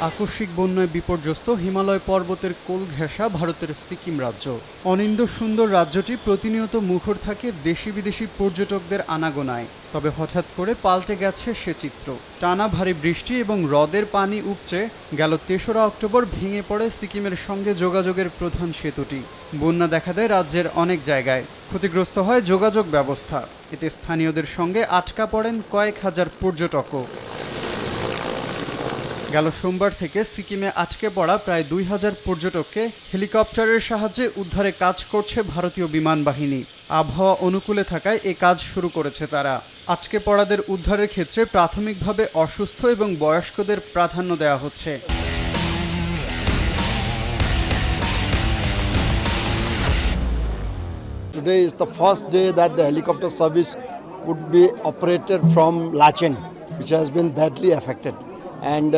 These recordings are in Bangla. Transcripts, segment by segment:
আকস্মিক বন্যায় বিপর্যস্ত হিমালয় পর্বতের কোল ঘেঁষা ভারতের সিকিম রাজ্য। অনিন্দ্য সুন্দর রাজ্যটি প্রতিনিয়ত মুখর থাকে দেশি বিদেশি পর্যটকদের আনাগোনায়। তবে হঠাৎ করে পাল্টে গেছে সে চিত্র। টানা ভারী বৃষ্টি এবং হ্রদের পানি উপচে গেল ৩রা অক্টোবর ভেঙে পড়ে সিকিমের সঙ্গে যোগাযোগের প্রধান সেতুটি। বন্যা দেখা দেয় রাজ্যের অনেক জায়গায়। ক্ষতিগ্রস্ত হয় যোগাযোগ ব্যবস্থা। এতে স্থানীয়দের সঙ্গে আটকা পড়েন কয়েক হাজার পর্যটকও। গেল সোমবার থেকে সিকিমে আটকে পড়া প্রায় ২,০০০ পর্যটককে হেলিকপ্টারের সাহায্যে উদ্ধারে কাজ করছে ভারতীয় বিমান বাহিনী। আবহাওয়া অনুকূলে থাকায় এ কাজ শুরু করেছে তারা। আটকে পড়াদের উদ্ধারের ক্ষেত্রে প্রাথমিকভাবে অসুস্থ এবং বয়স্কদের প্রাধান্য দেওয়া হচ্ছে। Today is the first day that the helicopter service could be operated from Lachen, which has been badly affected. And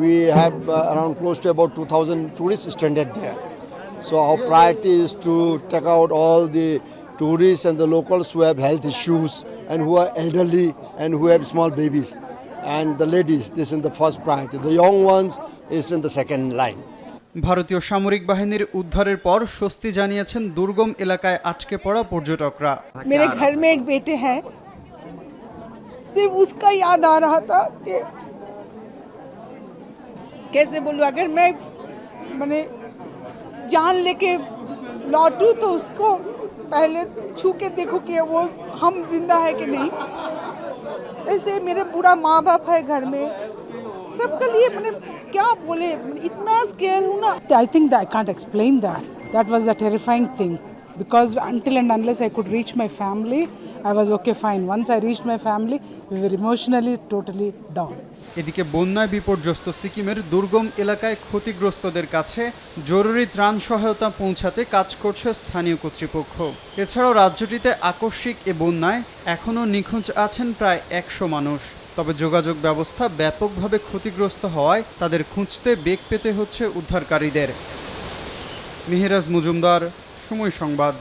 we have around close to about 2,000 tourists stranded there. So our priority is to take out all the tourists and the locals who have health issues and who are elderly and who have small babies. And the ladies, this is the first priority. The young ones is in the second line. ভারতীয় সামরিক বাহিনীর উদ্ধারের পর স্বস্তি জানিয়েছেন দুর্গম এলাকায় আটকে পড়া পর্যটকরা। मेरे घर में एक बेटे हैं, सिर्फ उसका याद आ रहा था कि कैसे बोलूं, अगर मैं मैंने जान लेके लौटूं तो उसको पहले छू के देखूं कि वो हम जिंदा है कि नहीं। ऐसे मेरे पूरा माँ बाप है घर में, सबके लिए मैंने क्या बोले, इतना स्केयर हूँ ना। I think that I can't explain that. That was a terrifying thing because until and unless I could reach my family, I was okay fine. Once I reached my family, we were emotionally totally down. এদিকে বন্যায় বিপর্যস্ত সিকিমের দুর্গম এলাকায় ক্ষতিগ্রস্তদের কাছে জরুরি ত্রাণ সহায়তা পৌঁছাতে কাজ করছে স্থানীয় কর্তৃপক্ষ। এছাড়াও রাজ্যটিতে আকস্মিক এ বন্যায় এখনও নিখোঁজ আছেন প্রায় ১০০ মানুষ। তবে যোগাযোগ ব্যবস্থা ব্যাপকভাবে ক্ষতিগ্রস্ত হওয়ায় তাদের খুঁজতে বেগ পেতে হচ্ছে উদ্ধারকারীদের। মেহেরাজ মজুমদার, সময় সংবাদ।